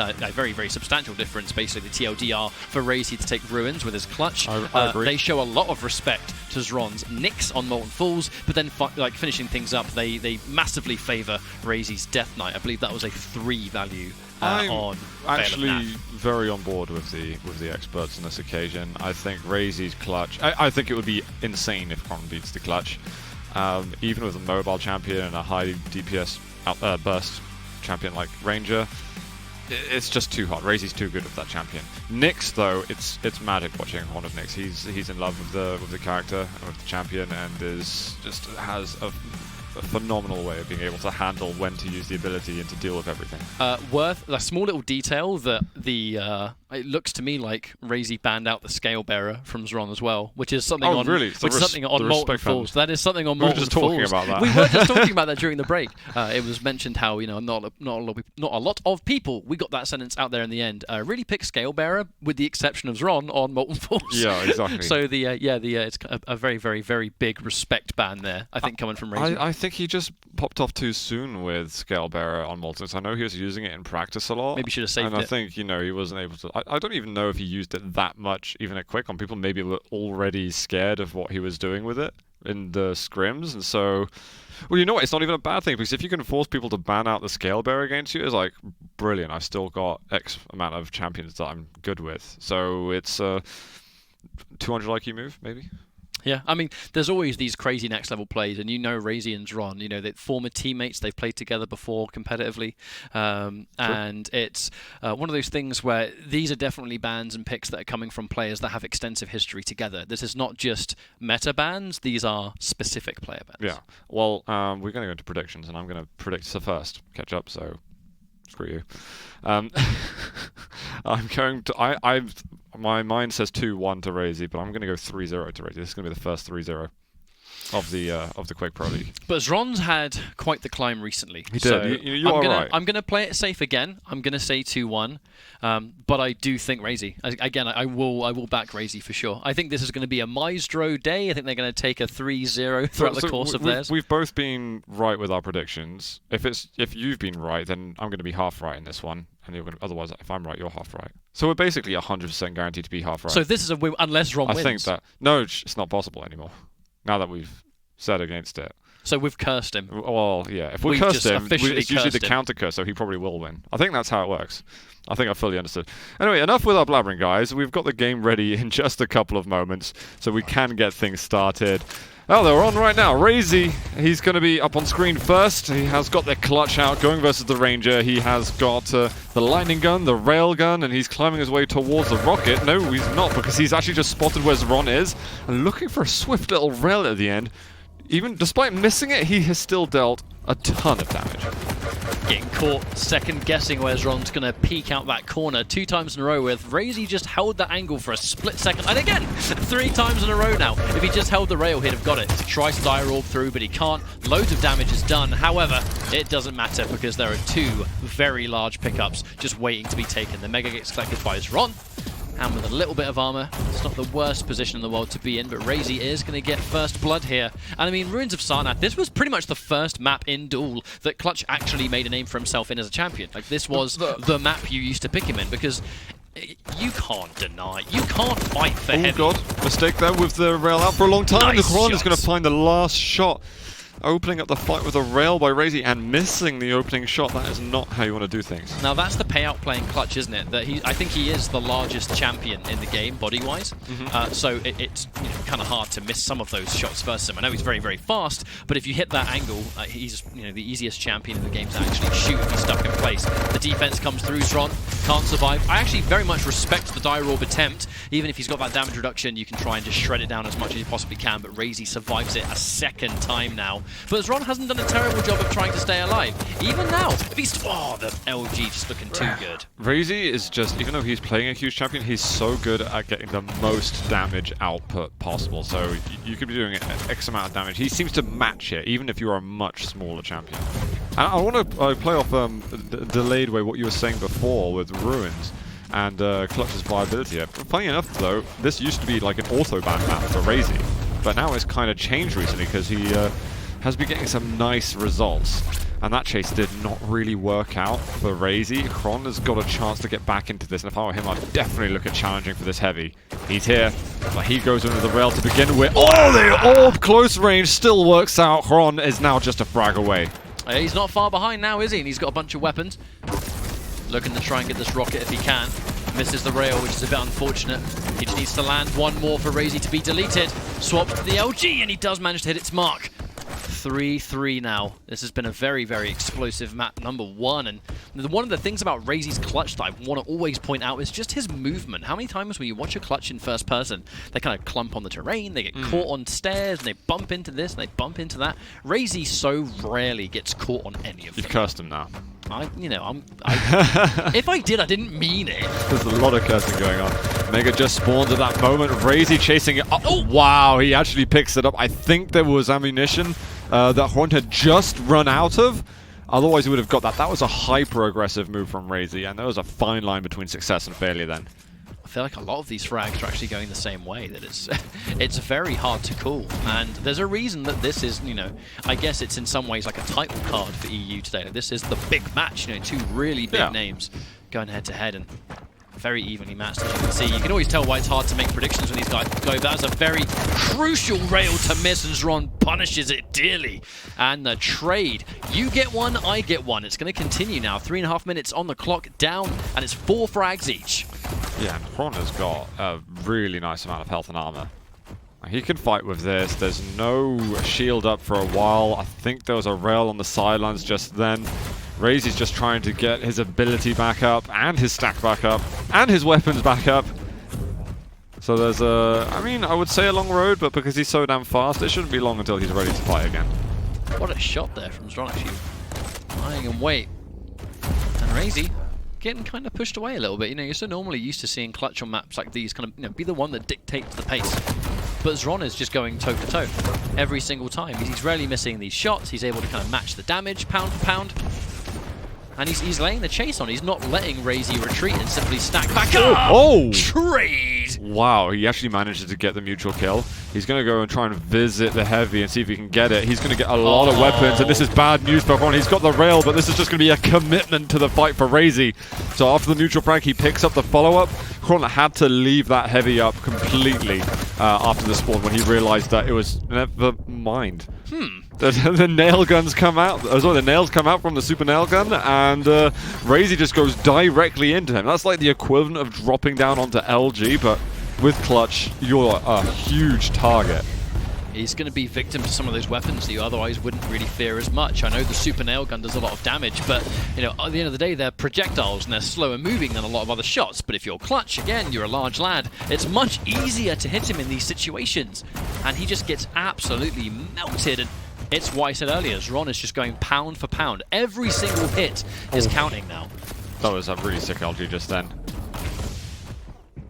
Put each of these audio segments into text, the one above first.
a very, very substantial difference, basically, the TLDR for Raisy to take Ruins with his clutch. I agree. They show a lot of respect to Xron's Nyx on Molten Falls, but then finishing things up, they massively favour Raisy's Death Knight. I believe that was a 3 value on actually very on board with the experts on this occasion. I think Raisy's clutch, I think it would be insane if Quantum beats the clutch. Even with a mobile champion and a high DPS burst champion like Ranger, it's just too hot. Raisy's too good with that champion. Nyx, though, it's magic watching one of Nyx. He's in love with the character and with the champion, and has a phenomenal way of being able to handle when to use the ability and to deal with everything. Worth a small little detail that it looks to me like Raisy banned out the Scale Bearer from Xron as well, which is something on Molten Falls. That is something on Molten Falls. We were just talking about that. We were just talking about that during the break. It was mentioned how not a lot of people, we got that sentence out there in the end, really pick Scale Bearer with the exception of Xron on Molten Falls. Yeah, exactly. So it's a very, very, very big respect ban there, I think, coming from Raisy. I think he just popped off too soon with Scale Bearer on Molten. I know he was using it in practice a lot. Maybe should have saved it. And I think, he wasn't able to... I don't even know if he used it that much, even at Quake. People maybe were already scared of what he was doing with it in the scrims, and so... Well, you know what? It's not even a bad thing, because if you can force people to ban out the Scale Bearer against you, it's like, brilliant. I've still got X amount of champions that I'm good with. So it's a 200 IQ move, maybe? Yeah, I mean, there's always these crazy next level plays, and Raisy and Xron, they former teammates, they've played together before competitively, and it's one of those things where these are definitely bans and picks that are coming from players that have extensive history together. This is not just meta bans, these are specific player bans. Yeah, well, we're going to go into predictions, and I'm going to predict the first catch up, so screw you. I'm going to... My mind says 2-1 to Raisy, but I'm going to go 3-0 to Raisy. This is going to be the first 3-0 of the Quake Pro League. But Xron's had quite the climb recently. He did. You are right. I'm going to play it safe again. I'm going to say 2-1, but I do think Raisy. Again, I will back Raisy for sure. I think this is going to be a Maestro day. I think they're going to take a 3-0 throughout the course of theirs. We've both been right with our predictions. If you've been right, then I'm going to be half right in this one. And otherwise, if I'm right, you're half right. So we're basically 100% guaranteed to be half right. So this is a win unless Xron wins. I think that... No, it's not possible anymore. Now that we've said against it. So we've cursed him. Well, yeah. If we cursed him, it's usually the counter curse, so he probably will win. I think that's how it works. I think I fully understood. Anyway, enough with our blabbering, guys. We've got the game ready in just a couple of moments, so we can get things started. Oh, they're on right now. Raisy, he's going to be up on screen first. He has got the clutch out, going versus the Ranger. He has got the lightning gun, the rail gun, and he's climbing his way towards the rocket. No, he's not, because he's actually just spotted where Xron is, and looking for a swift little rail at the end. Even despite missing it, he has still dealt a ton of damage. Getting caught second-guessing where Xron's going to peek out that corner 2 times in a row with Raisy just held that angle for a split second. And again, 3 times in a row now. If he just held the rail, he'd have got it. Tries to dire orb through, but he can't. Loads of damage is done. However, it doesn't matter because there are 2 very large pickups just waiting to be taken. The Mega gets collected by Xron. And with a little bit of armor, it's not the worst position in the world to be in, but Raisy is going to get first blood here. And I mean, Ruins of Sarnath, this was pretty much the first map in Duel that Clutch actually made a name for himself in as a champion. Like, this was the map you used to pick him in, because you can't deny, you can't fight for heavy. Oh god, mistake there with the rail out for a long time. Nice Xron is shots. going to find the last shot. Opening up the fight with a rail by Raisy and missing the opening shot. That is not how you want to do things. Now that's the payout playing Clutch, isn't it? That I think he is the largest champion in the game, body-wise. So it's kind of hard to miss some of those shots versus him. I know he's very, very fast, but if you hit that angle, he's the easiest champion in the game to actually shoot if he's stuck in place. The defense comes through, Xron can't survive. I actually very much respect the dire orb attempt. Even if he's got that damage reduction, you can try and just shred it down as much as you possibly can, but Raisy survives it a second time now. But Xron hasn't done a terrible job of trying to stay alive. Even now, if he's... Oh, the LG just looking too good. Raisy is just, even though he's playing a huge champion, he's so good at getting the most damage output possible. So you could be doing X amount of damage. He seems to match it, even if you are a much smaller champion. And I want to play off delayed way what you were saying before with Ruins and Clutch's viability. Funny enough, though, this used to be like an auto-ban map for Raisy, but now it's kind of changed recently because he has been getting some nice results. And that chase did not really work out for Raisy. Xron has got a chance to get back into this, and if I were him, I'd definitely look at challenging for this heavy. He's here, but he goes under the rail to begin with. Oh, the orb close range still works out. Xron is now just a frag away. He's not far behind now, is he? And he's got a bunch of weapons. Looking to try and get this rocket if he can. Misses the rail, which is a bit unfortunate. He just needs to land one more for Raisy to be deleted. Swaps to the LG, and he does manage to hit its mark. 3-3 now. This has been a very, very explosive map number 1. And one of the things about Raisy's clutch that I want to always point out is just his movement. How many times when you watch a clutch in first person, they kind of clump on the terrain, they get caught on stairs, and they bump into this, and they bump into that. Raisy so rarely gets caught on any of them. You've cursed him now. If I did, I didn't mean it. There's a lot of cursing going on. Mega just spawns at that moment. Raisy chasing it up. Oh, wow, he actually picks it up. I think there was ammunition that Xron had just run out of. Otherwise, he would have got that. That was a hyper-aggressive move from Raisy, and there was a fine line between success and failure then. I feel like a lot of these frags are actually going the same way, that it's very hard to call. And there's a reason that this is, you know, I guess it's in some ways like a title card for EU today. This is the big match, you know, two really big names going head-to-head, and very evenly matched, as you can see. You can always tell why it's hard to make predictions when these guys go. That was a very crucial rail to miss, and Xron punishes it dearly. And the trade, you get one, I get one. It's going to continue now. 3.5 minutes on the clock down, and it's 4 frags each. Yeah, and Xron has got a really nice amount of health and armor. He can fight with this. There's no shield up for a while. I think there was a rail on the sidelines just then. Raisy's just trying to get his ability back up, and his stack back up, and his weapons back up. So there's I mean, I would say a long road, but because he's so damn fast, it shouldn't be long until he's ready to fight again. What a shot there from Xron, actually. Lying in wait. And Raisy getting kind of pushed away a little bit. You know, you're so normally used to seeing clutch on maps like these kind of, you know, be the one that dictates the pace. But Xron is just going toe-to-toe every single time. He's rarely missing these shots. He's able to kind of match the damage pound for pound. And he's laying the chase on. He's not letting Raisy retreat and simply stack back up. Oh! Trade! Wow, he actually managed to get the mutual kill. He's going to go and try and visit the heavy and see if he can get it. He's going to get a lot of weapons, and this is bad news for Xron. He's got the rail, but this is just going to be a commitment to the fight for Raisy. So after the neutral frag, he picks up the follow-up. Xron had to leave that heavy up completely after the spawn when he realized that it was never mind. The nail guns come out. The nails come out from the super nail gun, and Raisy just goes directly into him. That's like the equivalent of dropping down onto LG, but with clutch, you're a huge target. He's going to be victim to some of those weapons that you otherwise wouldn't really fear as much. I know the super nail gun does a lot of damage, but you know, at the end of the day, they're projectiles and they're slower moving than a lot of other shots. But if you're clutch, again, you're a large lad, it's much easier to hit him in these situations. And he just gets absolutely melted. And it's what I said earlier, Xron is just going pound for pound. Every single hit is counting now. That was a really sick LG just then.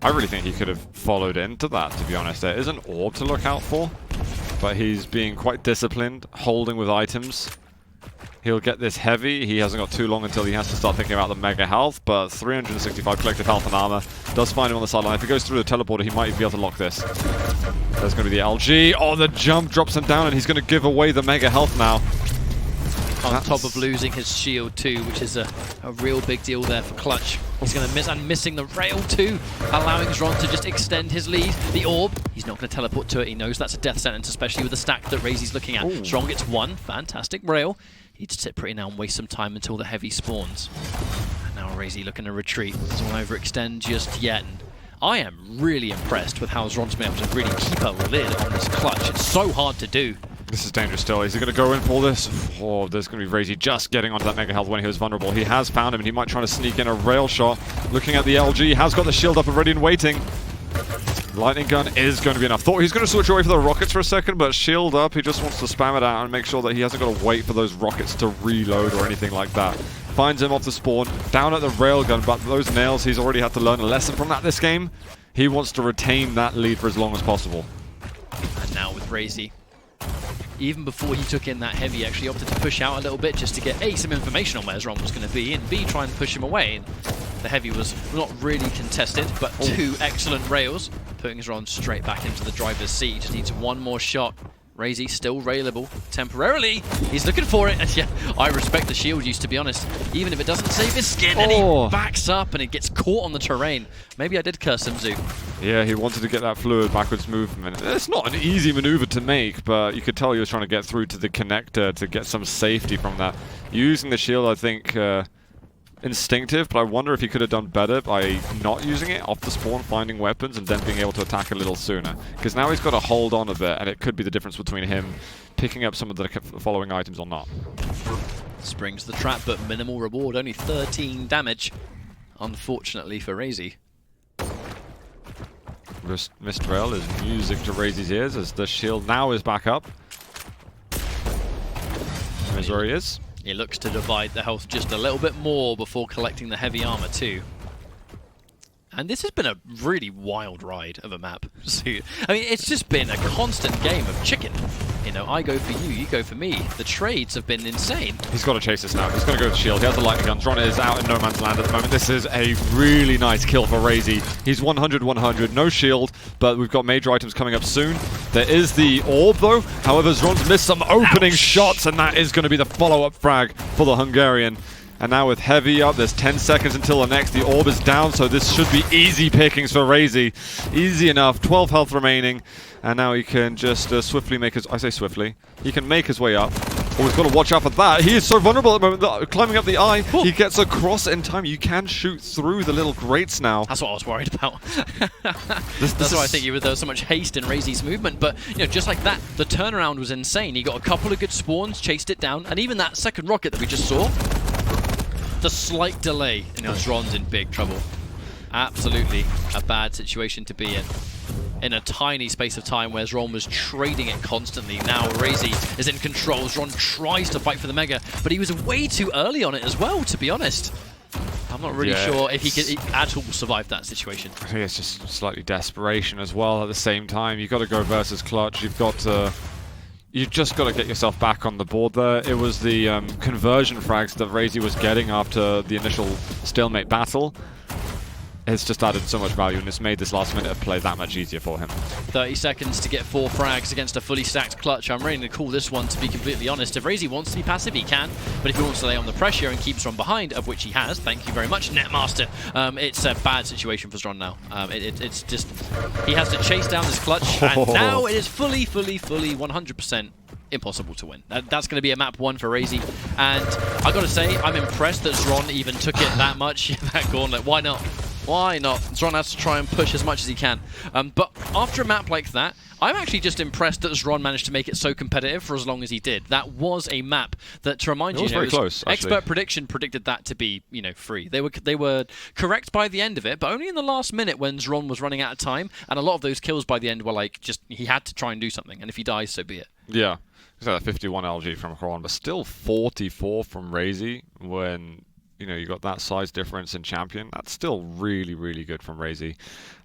I really think he could have followed into that, to be honest. There is an orb to look out for, but he's being quite disciplined, holding with items. He'll get this heavy. He hasn't got too long until he has to start thinking about the mega health, but 365 collective health and armor does find him on the sideline. If he goes through the teleporter, he might even be able to lock this. There's going to be the LG. Oh, the jump drops him down, and he's going to give away the mega health now. On top of losing his shield too, which is a real big deal there for clutch. He's going to miss, and missing the rail too, allowing Xron to just extend his lead. The orb, he's not going to teleport to it. He knows that's a death sentence, especially with the stack that Raisy's looking at. Xron gets one fantastic rail. He needs to sit pretty now and waste some time until the heavy spawns. And now Raisy looking to retreat. Doesn't want to overextend just yet. And I am really impressed with how Xron's been able to really keep a lid on this clutch. It's so hard to do. This is dangerous still. Is he going to go in for this? Oh, there's going to be Raisy just getting onto that mega health when he was vulnerable. He has found him, and he might try to sneak in a rail shot. Looking at the LG, has got the shield up and ready and waiting. Lightning gun is going to be enough. Thought he was going to switch away for the rockets for a second, but shield up. He just wants to spam it out and make sure that he hasn't got to wait for those rockets to reload or anything like that. Finds him off the spawn, down at the railgun, but those nails, he's already had to learn a lesson from that this game. He wants to retain that lead for as long as possible. And now with Raisy, even before he took in that heavy, actually opted to push out a little bit just to get A, some information on where Xron was going to be, and B, try and push him away. And the heavy was not really contested, but 2 excellent rails, putting Xron straight back into the driver's seat. He just needs one more shot. Raisy still railable temporarily. He's looking for it. And yeah, I respect the shield use, to be honest. Even if it doesn't save his skin, and he backs up and it gets caught on the terrain. Maybe I did curse him, Zoo. Yeah, he wanted to get that fluid backwards movement. It's not an easy maneuver to make, but you could tell he was trying to get through to the connector to get some safety from that. Using the shield, I think, instinctive, but I wonder if he could have done better by not using it off the spawn, finding weapons, and then being able to attack a little sooner. Because now he's got to hold on a bit, and it could be the difference between him picking up some of the following items or not. Springs the trap, but minimal reward, only 13 damage, unfortunately for Raisy. Mistral is music to Raisy's ears as the shield now is back up. There's where he is. He looks to divide the health just a little bit more before collecting the heavy armor too. And this has been a really wild ride of a map. So, I mean, it's just been a constant game of chicken. You know, I go for you, you go for me. The trades have been insane. He's got to chase this now. He's going to go with the shield. He has the lightning gun. Xron is out in no man's land at the moment. This is a really nice kill for Raisy. He's 100-100. No shield, but we've got major items coming up soon. There is the orb, though. However, Xron's missed some opening shots, and that is going to be the follow-up frag for the Hungarian. And now with heavy up, there's 10 seconds until the next. The orb is down, so this should be easy pickings for Raisy. Easy enough. 12 health remaining. And now he can just swiftly make his... I say swiftly. He can make his way up. Oh, he's got to watch out for that. He is so vulnerable at the moment. Climbing up the eye. Ooh. He gets across in time. You can shoot through the little grates now. That's what I was worried about. That's why I think there was so much haste in Raisy's movement. But, you know, just like that, the turnaround was insane. He got a couple of good spawns, chased it down. And even that second rocket that we just saw, the slight delay, you know, Xron's in big trouble. Absolutely a bad situation to be in a tiny space of time where Xron was trading it constantly. Now Raisy is in control. Xron tries to fight for the Mega, but he was way too early on it as well, to be honest. I'm not really sure if he could at all survive that situation. I think it's just slightly desperation as well at the same time. You've got to go versus clutch. You've got to... You've just got to get yourself back on the board there. It was the conversion frags that Raisy was getting after the initial stalemate battle. It's just added so much value, and it's made this last minute of play that much easier for him. 30 seconds to get 4 frags against a fully stacked clutch. I'm ready to call this one, to be completely honest. If Raisy wants to be passive, he can. But if he wants to lay on the pressure and keep Xron behind, of which he has, thank you very much, Netmaster, it's a bad situation for Xron now. It's just... He has to chase down this clutch, and now it is fully 100% impossible to win. That's going to be a map 1 for Raisy. And I got to say, I'm impressed that Xron even took it that much, that gauntlet. Why not? Why not? Xron has to try and push as much as he can. But after a map like that, I'm actually just impressed that Xron managed to make it so competitive for as long as he did. That was a map that, to remind you, very close, expert prediction predicted that to be, you know, free. They were correct by the end of it, but only in the last minute when Xron was running out of time, and a lot of those kills by the end were like, just, he had to try and do something, and if he dies, so be it. Yeah. So that 51 LG from Xron, but still 44 from Raisy when... You know, you got that size difference in champion. That's still really, really good from Raisy.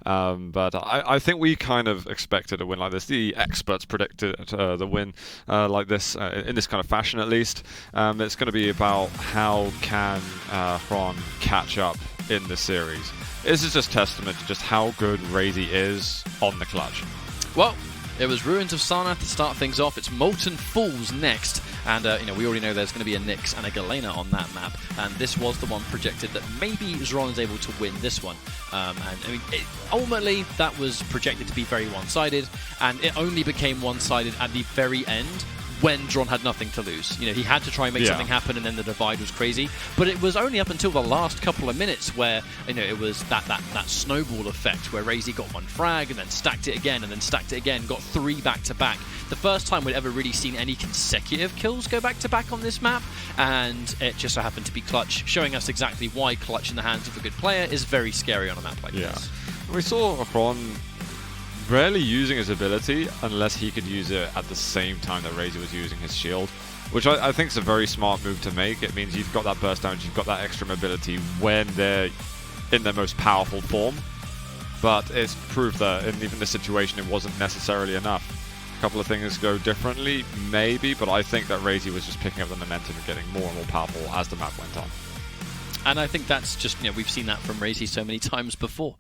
But I think we kind of expected a win like this. The experts predicted the win like this, in this kind of fashion at least. It's going to be about how can Xron catch up in the series. This is just testament to just how good Raisy is on the clutch. Well, it was Ruins of Sarnath to start things off. It's Molten Falls next. And, you know, we already know there's going to be a Nyx and a Galena on that map. And this was the one projected that maybe Xron is able to win this one. And, I mean, ultimately, that was projected to be very one-sided. And it only became one-sided at the very end, when Xron had nothing to lose. You know, he had to try and make something happen, and then the divide was crazy. But it was only up until the last couple of minutes where, you know, it was that snowball effect where Raisy got 1 frag and then stacked it again and then stacked it again, got 3 back-to-back. The first time we'd ever really seen any consecutive kills go back-to-back on this map, and it just so happened to be Clutch, showing us exactly why Clutch in the hands of a good player is very scary on a map like this. We saw Xron rarely using his ability unless he could use it at the same time that Raisy was using his shield, which I think is a very smart move to make. It means you've got that burst damage, you've got that extra mobility when they're in their most powerful form, but it's proved that in even this situation it wasn't necessarily enough. A couple of things go differently, maybe, but I think that Raisy was just picking up the momentum and getting more and more powerful as the map went on. And I think that's just, we've seen that from Raisy so many times before,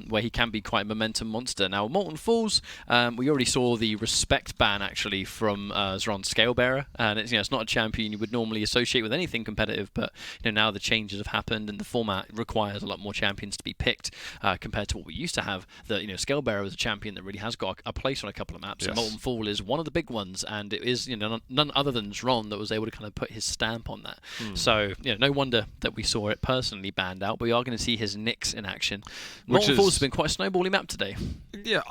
where he can be quite a momentum monster. Now, Molten Falls, we already saw the respect ban actually from Xron's Scalebearer, and it's not a champion you would normally associate with anything competitive, but now the changes have happened and the format requires a lot more champions to be picked compared to what we used to have. That Scalebearer was a champion that really has got a place on a couple of maps. Yes. And Molten Fall is one of the big ones, and it is none other than Xron that was able to kind of put his stamp on that. So no wonder that we saw it personally banned out, but we are going to see his Nyx in action. Molten Falls has been quite a snowbally map today. Yeah,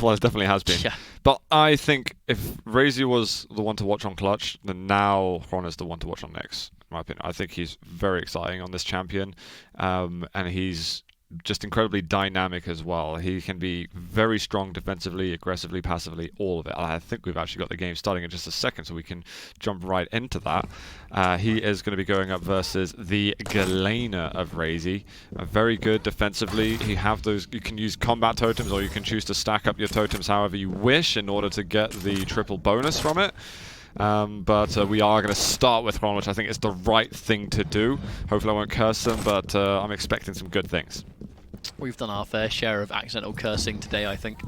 well, it definitely has been. Yeah. But I think if Raisy was the one to watch on Clutch, then now Xron is the one to watch on Nyx, in my opinion. I think he's very exciting on this champion, and he's just incredibly dynamic as well. He can be very strong defensively, aggressively, passively, all of it. I think we've actually got the game starting in just a second, so we can jump right into that. He is going to be going up versus the Galena of Raisy. Very good defensively. You can use combat totems, or you can choose to stack up your totems however you wish in order to get the triple bonus from it. But we are going to start with Xron, which I think is the right thing to do. Hopefully I won't curse them, but I'm expecting some good things. We've done our fair share of accidental cursing today, I think.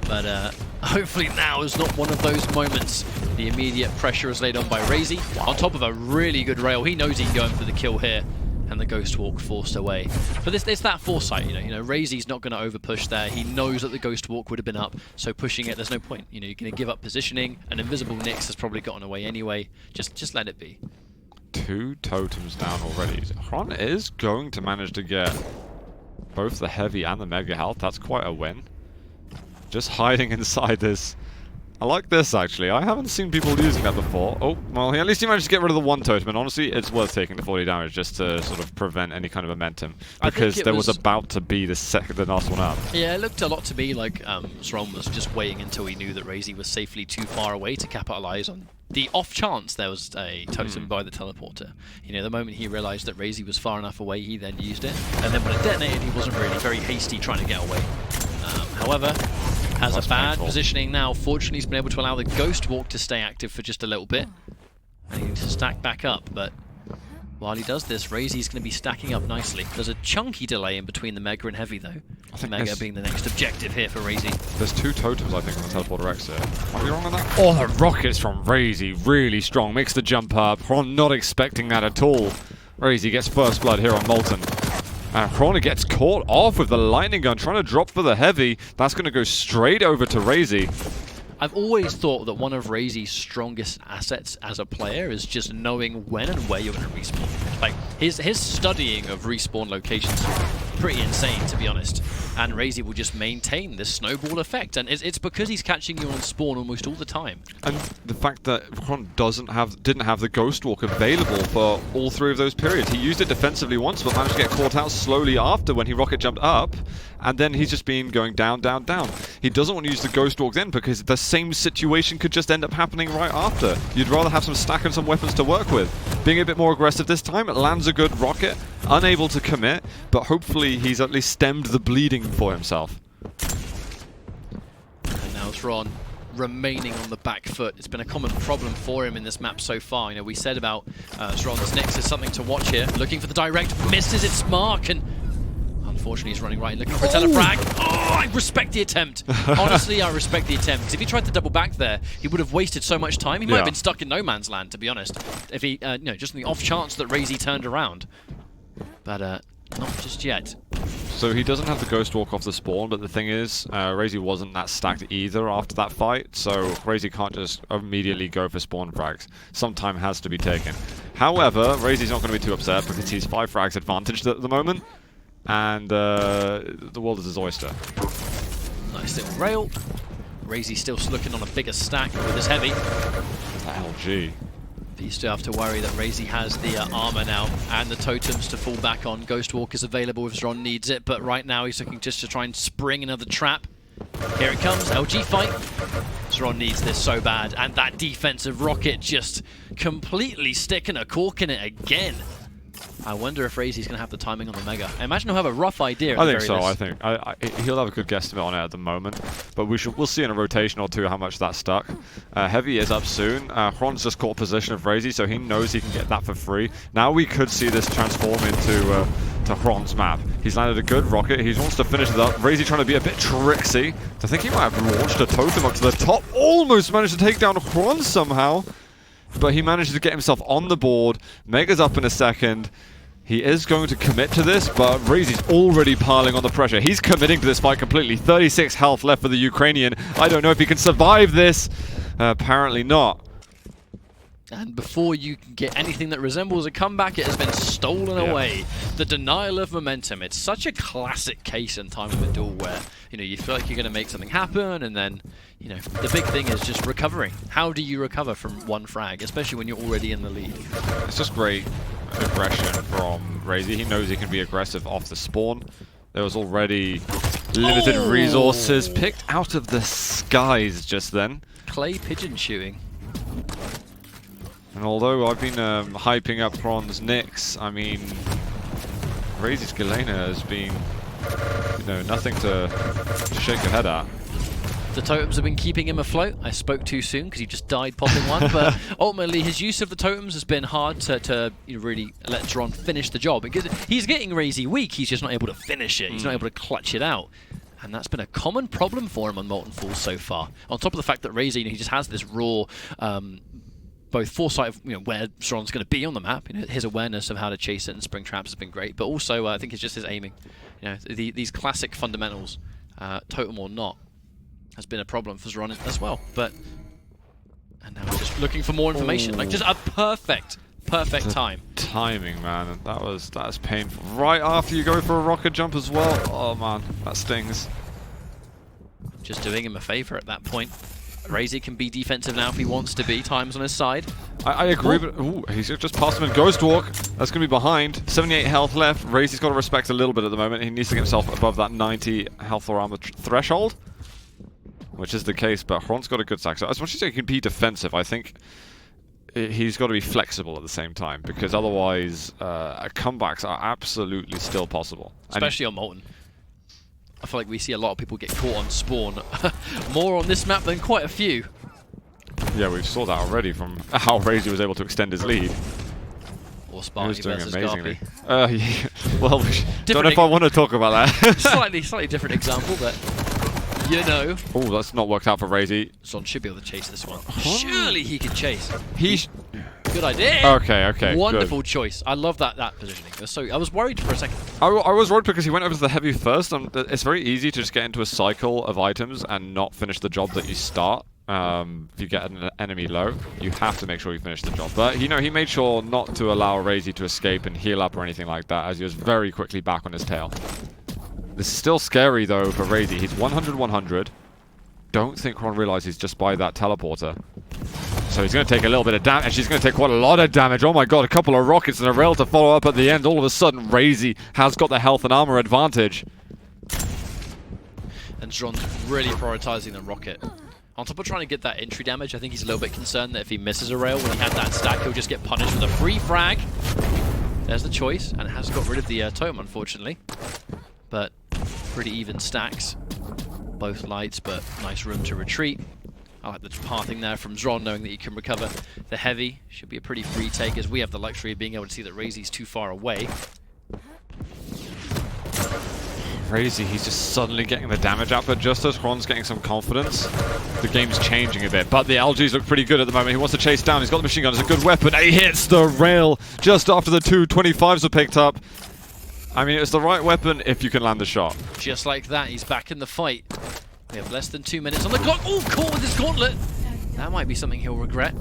But hopefully now is not one of those moments. The immediate pressure is laid on by Raisy. On top of a really good rail. He knows he can go in for the kill here. And the Ghost Walk forced away. But it's that foresight, Raisy's not going to overpush there. He knows that the Ghost Walk would have been up, so pushing it, there's no point. You're going to give up positioning. An invisible Nyx has probably gotten away anyway. Just let it be. 2 totems down already. Xron is going to manage to get both the heavy and the mega health. That's quite a win. Just hiding inside this. I like this, actually. I haven't seen people using that before. Oh, well, at least he managed to get rid of the 1 totem, and honestly, it's worth taking the 40 damage just to sort of prevent any kind of momentum, because there was about to be the last one up. Yeah, it looked a lot to me like Xron was just waiting until he knew that Raisy was safely too far away to capitalize on the off chance there was a totem by the teleporter. The moment he realized that Raisy was far enough away, he then used it, and then when it detonated, he wasn't really very hasty trying to get away. However, has a bad positioning now. Fortunately, he's been able to allow the Ghost Walk to stay active for just a little bit. And he needs to stack back up, but while he does this, Raisy's going to be stacking up nicely. There's a chunky delay in between the Mega and Heavy, though. I think Mega being the next objective here for Raisy. There's 2 totems, I think, on the Teleporter X here. Are we wrong on that? Oh, the rockets from Raisy, really strong. Makes the jump up. Xron not expecting that at all. Raisy gets first blood here on Molten. And Xron gets caught off with the lightning gun, trying to drop for the heavy. That's going to go straight over to Raisy. I've always thought that one of Raisy's strongest assets as a player is just knowing when and where you're going to respawn. Like, his studying of respawn locations is pretty insane, to be honest. And Raisy will just maintain this snowball effect, and it's because he's catching you on spawn almost all the time. And the fact that Xron didn't have the Ghost Walk available for all 3 of those periods. He used it defensively once, but managed to get caught out slowly after when he rocket jumped up, and then he's just been going down, down, down. He doesn't want to use the Ghost Walk then, because the same situation could just end up happening right after. You'd rather have some stack and some weapons to work with. Being a bit more aggressive this time, it lands a good rocket, unable to commit, but hopefully he's at least stemmed the bleeding for himself. And now Xron remaining on the back foot. It's been a common problem for him in this map so far. We said about Xron's Nyx is something to watch here. Looking for the direct, misses its mark, and unfortunately he's running right, looking for a telefrag. Oh, I respect the attempt. Honestly, I respect the attempt, because if he tried to double back there, he would have wasted so much time. He might have been stuck in no man's land, to be honest, if he, just in the off chance that Raisy turned around. But not just yet. So he doesn't have the Ghost Walk off the spawn, but the thing is, Raisy wasn't that stacked either after that fight, so Raisy can't just immediately go for spawn frags. Some time has to be taken. However, Raisy's not going to be too upset, because he's 5 frags advantaged at the moment, and the world is his oyster. Nice little rail. Raisy still looking on a bigger stack with his heavy. That LG. But you still have to worry that Raisy has the armor now and the totems to fall back on. Ghost Walk is available if Xron needs it, but right now he's looking just to try and spring another trap. Here it comes, LG fight. Xron needs this so bad, and that defensive rocket just completely sticking a cork in it again. I wonder if Raisy's going to have the timing on the Mega. I imagine he'll have a rough idea. I think so. I think he'll have a good guesstimate on it at the moment, but we'll see in a rotation or two how much that's stuck. Heavy is up soon. Xron's just caught position of Raisy, so he knows he can get that for free. Now we could see this transform into to Xron's map. He's landed a good rocket. He wants to finish it up. Raisy trying to be a bit tricksy. I think he might have launched a totem up to the top. Almost managed to take down Xron somehow. But he manages to get himself on the board. Mega's up in a second. He is going to commit to this, but Raisy's already piling on the pressure. He's committing to this fight completely. 36 health left for the Ukrainian. I don't know if he can survive this. Apparently not. And before you can get anything that resembles a comeback, it has been stolen away. The denial of momentum. It's such a classic case in time of a duel where, you know, you feel like you're going to make something happen, and then, you know, the big thing is just recovering. How do you recover from one frag, especially when you're already in the lead? It's just great aggression from Raisy. He knows he can be aggressive off the spawn. There was already limited resources picked out of the skies just then. Clay pigeon shooting. And although I've been hyping up Xron's Nyx, I mean, Raisy's Galena has been, you know, nothing to shake your head at. The totems have been keeping him afloat. I spoke too soon because he just died popping one, but ultimately his use of the totems has been hard to you know, really let Xron finish the job, because he's getting Raisy weak, he's just not able to finish it, he's not able to clutch it out. And that's been a common problem for him on Molten Falls so far. On top of the fact that Raisy, you know, he just has this raw both foresight of, you know, where Xron's going to be on the map. You know, his awareness of how to chase it and spring traps has been great, but also I think it's just his aiming. You know, these classic fundamentals, totem or not, has been a problem for Xron as well. But and now we're just looking for more information, like just a perfect time. Timing, man, that's painful. Right after you go for a rocket jump as well. Oh man, that stings. Just doing him a favor at that point. Raisy can be defensive now if he wants to be. Time's on his side. I agree, but ooh, he's just passed him in Ghost Walk. That's going to be behind. 78 health left. Raisy's got to respect a little bit at the moment. He needs to get himself above that 90 health or armor threshold, which is the case, but Xron's got a good stack. So as much as he can be defensive, I think he's got to be flexible at the same time, because otherwise comebacks are absolutely still possible. Especially on Molten. I feel like we see a lot of people get caught on spawn. More on this map than quite a few. Yeah, we saw that already from how Raisy was able to extend his lead. Or Sparky versus amazingly. Yeah. Well, don't know if I want to talk about that. slightly different example, but you know. Oh, that's not worked out for Raisy. Xron should be able to chase this one. Surely he can chase. Good idea. Okay. Wonderful choice. I love that positioning. I was worried for a second. I was worried because he went over to the heavy first. It's very easy to just get into a cycle of items and not finish the job that you start. If you get an enemy low, you have to make sure you finish the job. But you know, he made sure not to allow Raisy to escape and heal up or anything like that, as he was very quickly back on his tail. This is still scary though for Raisy. He's 100-100. Don't think Xron realizes just by that teleporter. So he's going to take a little bit of damage. He's going to take quite a lot of damage. Oh my god, a couple of rockets and a rail to follow up at the end. All of a sudden, Raisy has got the health and armor advantage. And Xron's really prioritizing the rocket. On top of trying to get that entry damage, I think he's a little bit concerned that if he misses a rail when he had that stack, he'll just get punished with a free frag. There's the choice, and it has got rid of the totem, unfortunately. But pretty even stacks. Both lights, but nice room to retreat. I like the pathing there from Xron, knowing that he can recover the heavy. Should be a pretty free take, as we have the luxury of being able to see that Raisy's too far away. Raisy, he's just suddenly getting the damage output just as Xron's getting some confidence. The game's changing a bit, but the LGs look pretty good at the moment. He wants to chase down. He's got the machine gun. It's a good weapon. He hits the rail just after the 225s are picked up. I mean, it's the right weapon if you can land the shot. Just like that, he's back in the fight. We have less than 2 minutes on the clock. Oh, caught with his gauntlet. That might be something he'll regret.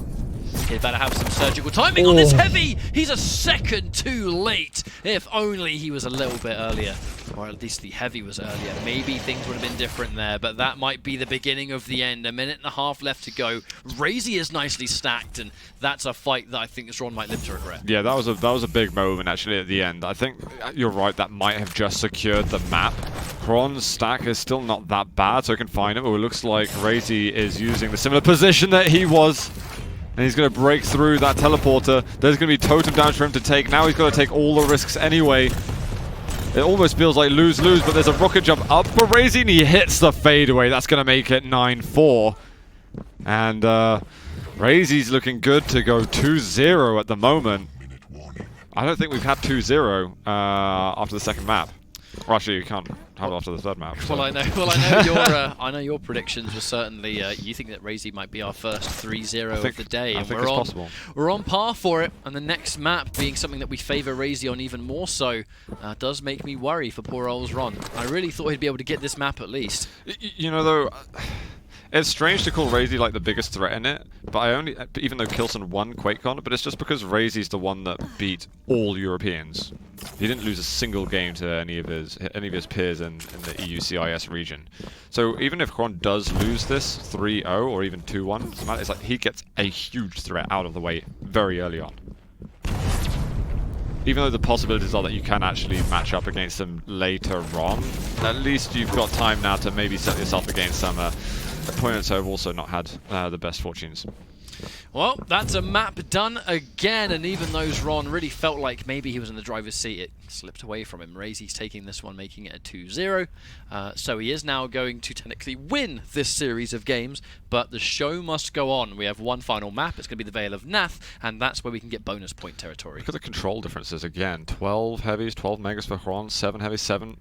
He better have some surgical timing on this heavy. He's a second too late. If only he was a little bit earlier. Or at least the heavy was earlier. Maybe things would have been different there, but that might be the beginning of the end. 1.5 minutes left to go. Raisy is nicely stacked, and that's a fight that I think Xron might live to regret. Yeah, that was a big moment actually at the end. I think you're right, that might have just secured the map. Xron's stack is still not that bad, so I can find him. But it looks like Raisy is using the similar position that he was. And he's going to break through that teleporter. There's going to be totem damage for him to take. Now he's got to take all the risks anyway. It almost feels like lose-lose, but there's a rocket jump up for Raisy, and he hits the fadeaway. That's going to make it 9-4. And Raisy's looking good to go 2-0 at the moment. I don't think we've had 2-0 after the second map. Well, actually, you can't have it after the third map. So. Well, I know your predictions were certainly. You think that Raisy might be our first 3-0 of the day, I think it's possible. We're on par for it, and the next map being something that we favour Raisy on even more so does make me worry for poor old Xron. I really thought he'd be able to get this map at least. You know, though. It's strange to call Raisy like the biggest threat in it, but even though Kilson won QuakeCon, but it's just because Raisy's the one that beat all Europeans. He didn't lose a single game to any of his peers in the EU-CIS region. So even if Xron does lose this 3-0 or even 2-1, it's like he gets a huge threat out of the way very early on. Even though the possibilities are that you can actually match up against them later on, at least you've got time now to maybe set yourself against some opponents who have also not had the best fortunes. Well, that's a map done again, and even though Xron really felt like maybe he was in the driver's seat, it slipped away from him. Raisy's taking this one, making it a 2-0. So he is now going to technically win this series of games, but the show must go on. We have one final map. It's going to be the Vale of Nath, and that's where we can get bonus point territory. Look at the control differences again. 12 heavies, 12 megas for Xron, 7 heavies, 7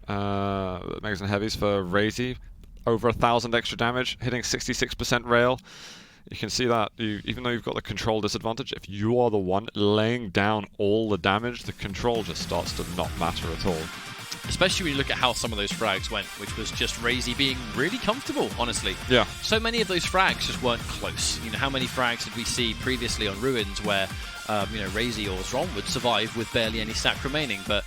megas and heavies for Raisy. Over 1,000 extra damage, hitting 66% rail. You can see that even though you've got the control disadvantage, if you are the one laying down all the damage, the control just starts to not matter at all. Especially when you look at how some of those frags went, which was just Raisy being really comfortable, honestly. Yeah. So many of those frags just weren't close. You know, how many frags did we see previously on Ruins where, you know, Raisy or Xron would survive with barely any stack remaining, but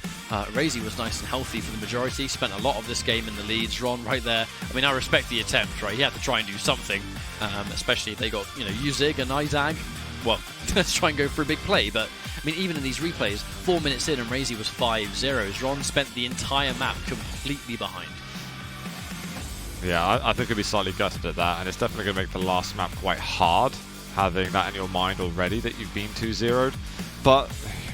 Raisy was nice and healthy for the majority, spent a lot of this game in the lead. Xron right there. I mean, I respect the attempt, right? He had to try and do something, especially if they got, you know, Uzig and Izag. Well, let's try and go for a big play, but I mean, even in these replays, 4 minutes in and Raisy was 5-0. Xron spent the entire map completely behind. Yeah, I think he'll be slightly gutted at that, and it's definitely going to make the last map quite hard, having that in your mind already that you've been 2-0'd. But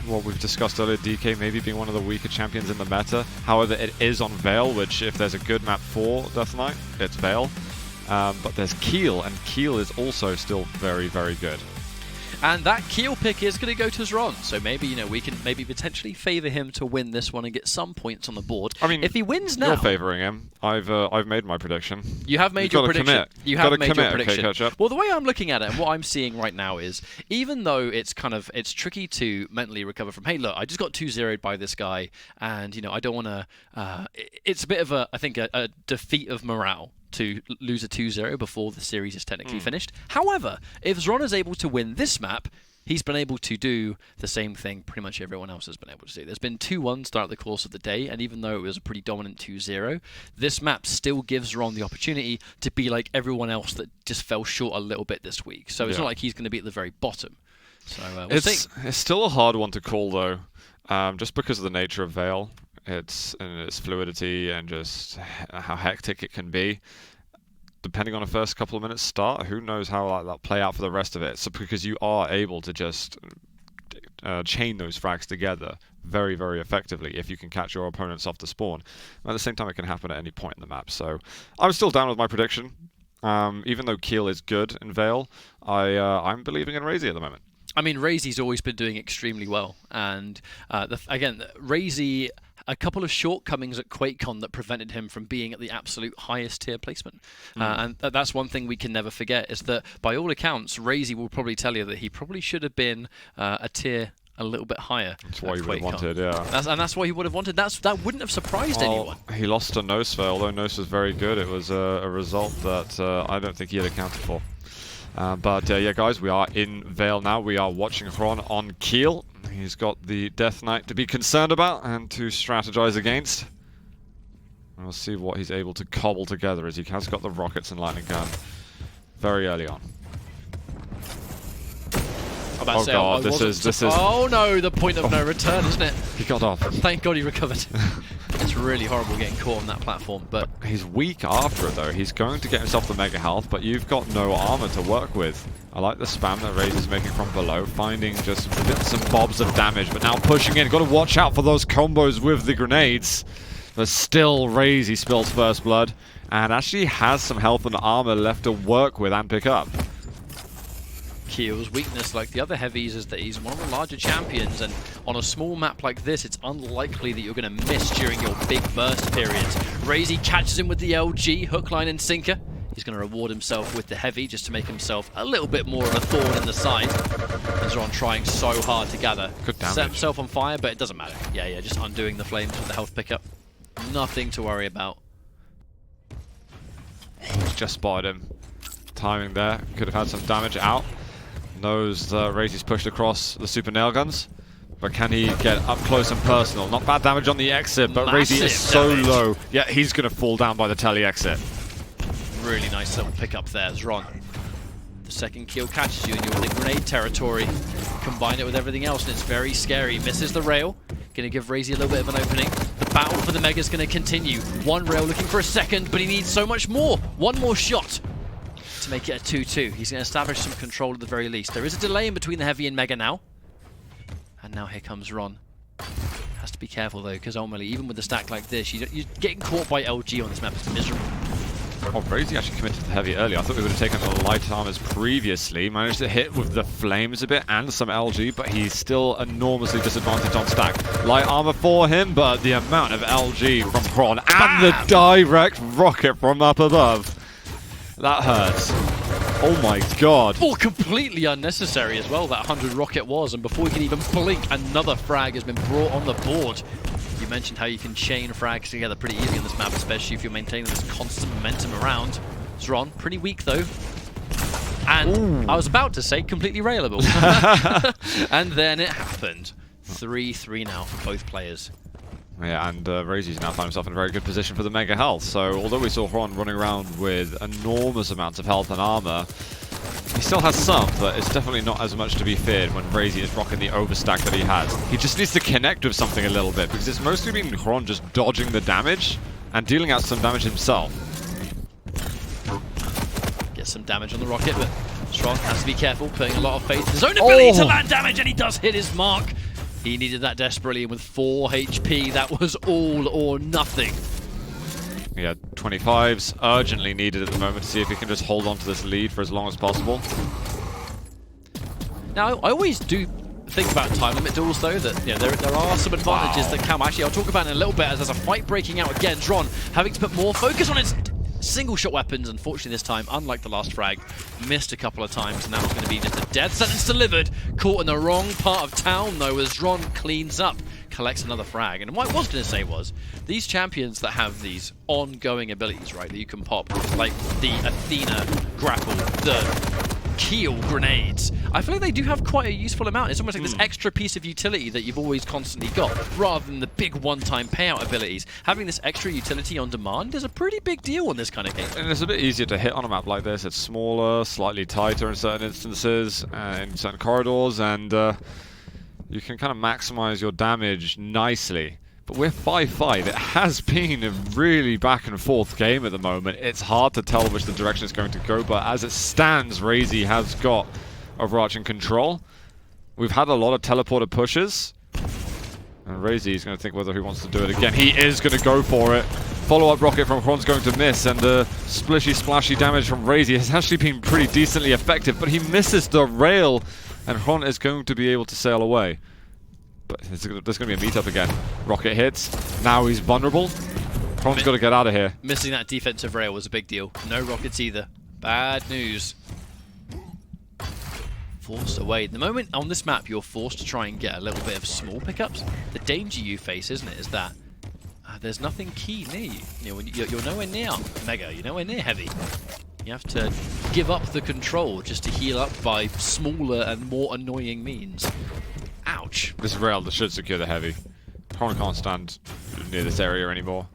what we've discussed earlier, DK maybe being one of the weaker champions in the meta. However, it is on Vale, which if there's a good map for Death Knight, it's Vale. But there's Keel, and Keel is also still very, very good. And that Keel pick is going to go to Xron, so maybe, you know, we can maybe potentially favour him to win this one and get some points on the board. I mean, if he wins now, you're favouring him. I've made my prediction. You have made your prediction. You have made your prediction. Okay, well, the way I'm looking at it and what I'm seeing right now is, even though it's tricky to mentally recover from, hey, look, I just got 2-0'd by this guy, and you know, I don't want to. It's a bit of I think a defeat of morale to lose a 2-0 before the series is technically finished. However, if Xron is able to win this map, he's been able to do the same thing pretty much everyone else has been able to do. There's been 2-1s throughout the course of the day, and even though it was a pretty dominant 2-0, this map still gives Xron the opportunity to be like everyone else that just fell short a little bit this week. So it's not like he's going to be at the very bottom. So we'll see. It's still a hard one to call, though, just because of the nature of Vale. Its fluidity and just how hectic it can be. Depending on the first couple of minutes start, who knows how that'll play out for the rest of it. So because you are able to just chain those frags together very, very effectively if you can catch your opponents off the spawn. At the same time, it can happen at any point in the map. So I'm still down with my prediction. Even though Keel is good in Vale, I'm believing in Raisy at the moment. I mean, Raisy's always been doing extremely well. And again, Raisy, a couple of shortcomings at QuakeCon that prevented him from being at the absolute highest tier placement. And that's one thing we can never forget, is that by all accounts, Raisy will probably tell you that he probably should have been a tier a little bit higher. That's what he would have wanted, yeah. That's what he would have wanted. That wouldn't have surprised anyone. He lost to Nosfer, although Nosfer was very good. It was a result that I don't think he had accounted for. But yeah, guys, we are in Vale now. We are watching Xron on Keel. He's got the Death Knight to be concerned about and to strategize against. And we'll see what he's able to cobble together, as he has got the rockets and lightning gun very early on. Oh god, this is... Oh no, the point of no return, isn't it? He got off. Thank god he recovered. It's really horrible getting caught on that platform, but he's weak after it though. He's going to get himself the mega health, but you've got no armor to work with. I like the spam that Raisy's making from below, finding just bits and bobs of damage, but now pushing in. Got to watch out for those combos with the grenades. But still, Raisy spills first blood, and actually has some health and armor left to work with and pick up. Keel's weakness, like the other heavies, is that he's one of the larger champions, and on a small map like this, it's unlikely that you're going to miss during your big burst periods. Raisy catches him with the LG, hook, line, and sinker. He's going to reward himself with the heavy just to make himself a little bit more of a thorn in the side. Xron trying so hard to gather. Good damage. Set himself on fire, but it doesn't matter. Yeah, just undoing the flames with the health pickup. Nothing to worry about. He's just spotted him. Timing there. Could have had some damage out. Knows Raisy's pushed across the super nail guns. But can he get up close and personal? Not bad damage on the exit, but Raisy is so low. Yeah, he's going to fall down by the tele exit. Really nice little pickup there, Xron. The second kill catches you and you're in the grenade territory. Combine it with everything else and it's very scary. Misses the rail. Going to give Raisy a little bit of an opening. The battle for the Mega is going to continue. One rail looking for a second, but he needs so much more. One more shot to make it a 2-2. He's going to establish some control at the very least. There is a delay in between the Heavy and Mega now. And now here comes Ron. Has to be careful though, because ultimately, even with a stack like this, you're getting caught by LG on this map. It's miserable. Oh, Raisy actually committed to the heavy earlier. I thought we would have taken the light armors previously. Managed to hit with the flames a bit and some LG, but he's still enormously disadvantaged on stack. Light armor for him, but the amount of LG from Xron and the direct rocket from up above. That hurts. Oh my god. Oh, completely unnecessary as well, that 100 rocket was, and before he can even blink, another frag has been brought on the board. You mentioned how you can chain frags together pretty easy on this map, especially if you're maintaining this constant momentum around. Xron, pretty weak though. And ooh. I was about to say completely railable. And then it happened. 3-3 now for both players. Yeah, and Raisy's now found himself in a very good position for the Mega Health. So although we saw Xron running around with enormous amounts of health and armor, he still has some, but it's definitely not as much to be feared when Raisy is rocking the overstack that he has. He just needs to connect with something a little bit, because it's mostly been Xron just dodging the damage and dealing out some damage himself. Gets some damage on the rocket, but Xron has to be careful, putting a lot of faith in his own ability to land damage, and he does hit his mark. He needed that desperately, and with 4 HP, that was all or nothing. Yeah, 25s urgently needed at the moment to see if he can just hold on to this lead for as long as possible. Now, I always do think about time limit duels, though, that there are some advantages that come. Actually, I'll talk about it in a little bit as there's a fight breaking out again. Xron having to put more focus on its single-shot weapons. Unfortunately, this time, unlike the last frag, missed a couple of times, and that was going to be just a death sentence delivered. Caught in the wrong part of town, though, as Xron cleans up, collects another frag. And what I was going to say was, these champions that have these ongoing abilities, right, that you can pop, like the Athena grapple, the Keel grenades, I feel like they do have quite a useful amount. It's almost like this extra piece of utility that you've always constantly got, rather than the big one-time payout abilities. Having this extra utility on demand is a pretty big deal in this kind of game. And it's a bit easier to hit on a map like this. It's smaller, slightly tighter in certain instances, in certain corridors, and you can kind of maximize your damage nicely. But we're 5-5. It has been a really back and forth game at the moment. It's hard to tell which the direction it's going to go, but as it stands, Raisy has got overarching control. We've had a lot of teleporter pushes, and Raisy is going to think whether he wants to do it again. He is going to go for it. Follow-up rocket from Xron's going to miss, and the splishy, splashy damage from Raisy has actually been pretty decently effective, but he misses the rail, and Xron is going to be able to sail away. But there's going to be a meetup again. Rocket hits. Now he's vulnerable. Xron's got to get out of here. Missing that defensive rail was a big deal. No rockets either. Bad news. Forced away. The moment on this map you're forced to try and get a little bit of small pickups, the danger you face, isn't it, is that there's nothing key near you. You're nowhere near Mega. You're nowhere near Heavy. You have to give up the control just to heal up by smaller and more annoying means. Ouch. This rail that should secure the Heavy. Xron can't stand near this area anymore.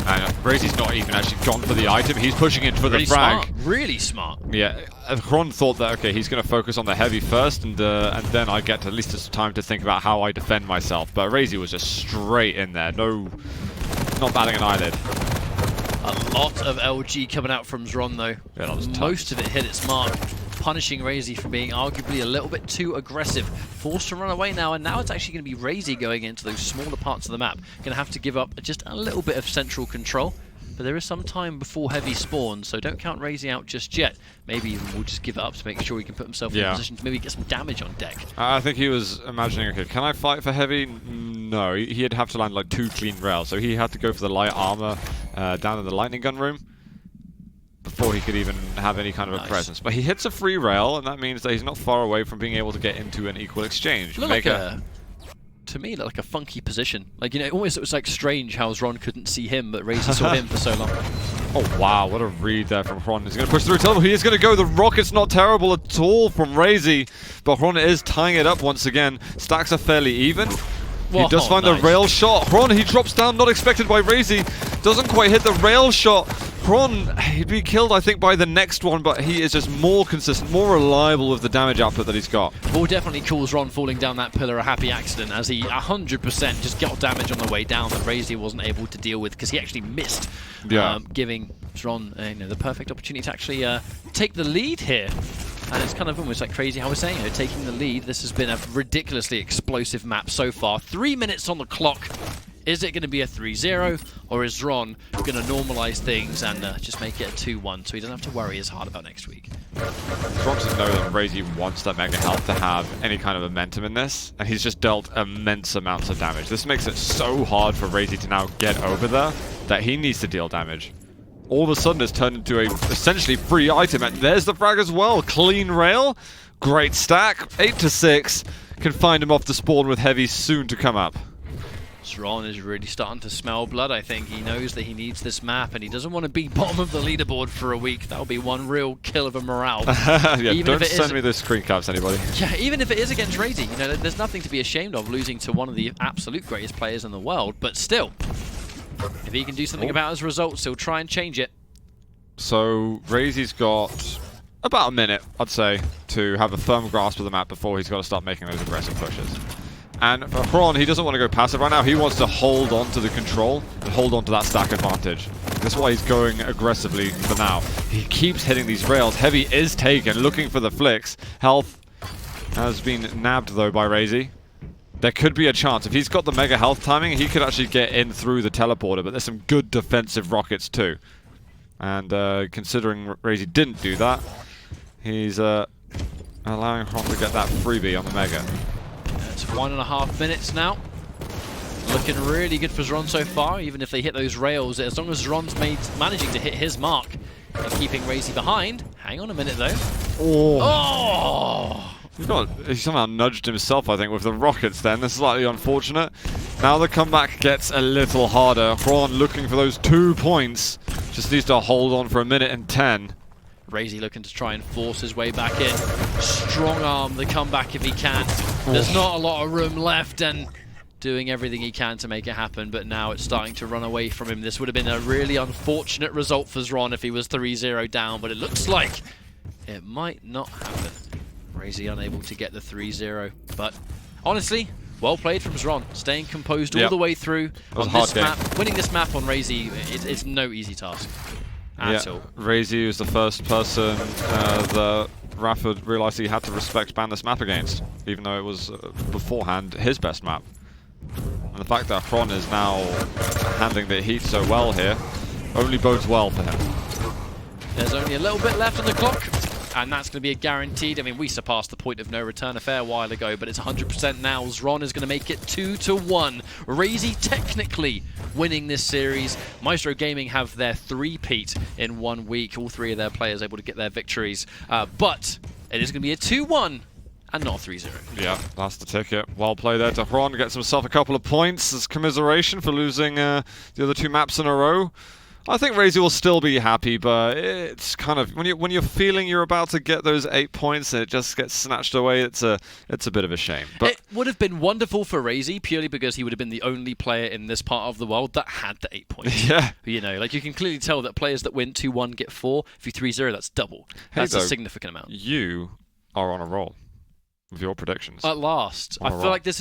And Raisy's not even actually gone for the item. He's pushing in for the frag. Smart. Really smart. Yeah, Xron thought that, okay, he's going to focus on the Heavy first, and then I get at least some time to think about how I defend myself. But Raisy was just straight in there. No, not batting an eyelid. A lot of LG coming out from Xron, though. Yeah, that was most of it hit its mark. punishing Raisy for being arguably a little bit too aggressive. Forced to run away now, and now it's actually going to be Raisy going into those smaller parts of the map. Going to have to give up just a little bit of central control. But there is some time before heavy spawns, so don't count Raisy out just yet. Maybe we'll just give it up to make sure he can put himself in a position to maybe get some damage on deck. I think he was imagining, okay, can I fight for heavy? No, he'd have to land like 2 clean rails, so he had to go for the light armor down in the lightning gun room before he could even have any kind of a presence. But he hits a free rail, and that means that he's not far away from being able to get into an equal exchange. To me, like a funky position. Like, you know, almost it was like strange how Xron couldn't see him, but Raisy saw him for so long. Oh, wow, what a read there from Xron. He's going to push through tunnel. He is going to go. The rocket's not terrible at all from Raisy, but Xron is tying it up once again. Stacks are fairly even. He does find the rail shot. Xron, he drops down, not expected by Raisy. Doesn't quite hit the rail shot. Xron, he'd be killed, I think, by the next one, but he is just more consistent, more reliable with the damage output that he's got. Ball definitely calls Xron falling down that pillar a happy accident, as he 100% just got damage on the way down that Raisy wasn't able to deal with because he actually missed, giving Xron the perfect opportunity to actually take the lead here. And it's kind of almost like crazy how we're saying, taking the lead. This has been a ridiculously explosive map so far. 3 minutes on the clock. Is it going to be a 3-0, or is Xron going to normalize things and just make it a 2-1 so he doesn't have to worry as hard about next week? Xron doesn't know that Raisy wants that mega health to have any kind of momentum in this, and he's just dealt immense amounts of damage. This makes it so hard for Raisy to now get over there that he needs to deal damage. All of a sudden it's turned into a essentially free item, and there's the frag as well. Clean rail, great stack, 8-6, can find him off the spawn with heavy soon to come up. Xron is really starting to smell blood, I think. He knows that he needs this map, and he doesn't want to be bottom of the leaderboard for a week. That'll be one real kill of a morale. Don't send me those screen caps, anybody. Yeah, even if it is against Raisy, you know, there's nothing to be ashamed of losing to one of the absolute greatest players in the world, but still, if he can do something about his results, he'll try and change it. So, Raisy's got about a minute, I'd say, to have a firm grasp of the map before he's got to start making those aggressive pushes. And for Xron, he doesn't want to go passive right now. He wants to hold on to the control and hold on to that stack advantage. That's why he's going aggressively for now. He keeps hitting these rails. Heavy is taken, looking for the flicks. Health has been nabbed, though, by Raisy. There could be a chance. If he's got the mega health timing, he could actually get in through the teleporter, but there's some good defensive rockets, too. And considering Raisy didn't do that, he's allowing Xron to get that freebie on the mega. It's 1.5 minutes now. Looking really good for Xron so far, even if they hit those rails. As long as Xron's managing to hit his mark and keeping Raisy behind. Hang on a minute, though. Oh! He somehow nudged himself, I think, with the rockets then. That's slightly unfortunate. Now the comeback gets a little harder. Xron looking for those 2 points. Just needs to hold on for 1:10. Raisy looking to try and force his way back in. Strong arm the comeback if he can. There's not a lot of room left, and doing everything he can to make it happen, but now it's starting to run away from him. This would have been a really unfortunate result for Xron if he was 3-0 down, but it looks like it might not happen. Raisy unable to get the 3-0, but honestly, well played from Xron, staying composed all the way through on this map. Winning this map on Raisy, it's no easy task. At all. Raisy was the first person that Rafford realised he had to respect ban this map against, even though it was beforehand his best map. And the fact that Xron is now handling the heat so well here only bodes well for him. There's only a little bit left on the clock, and that's going to be a guaranteed. I mean, we surpassed the point of no return a fair while ago, but it's 100% now. Xron is going to make it 2-1. Raisy technically winning this series. Maestro Gaming have their three-peat in 1 week. All 3 of their players able to get their victories. But it is going to be a 2-1 and not 3-0. Yeah, that's the ticket. Well played there to Xron. Gets himself a couple of points as commiseration for losing the other 2 maps in a row. I think Raisy will still be happy, but it's kind of when you're feeling you're about to get those 8 points and it just gets snatched away. It's a bit of a shame. But it would have been wonderful for Raisy purely because he would have been the only player in this part of the world that had the 8 points. Yeah, you know, like you can clearly tell that players that win 2-1 get 4. If you 3-0, that's double. That's a significant amount. You are on a roll with your predictions. At last, I feel like this.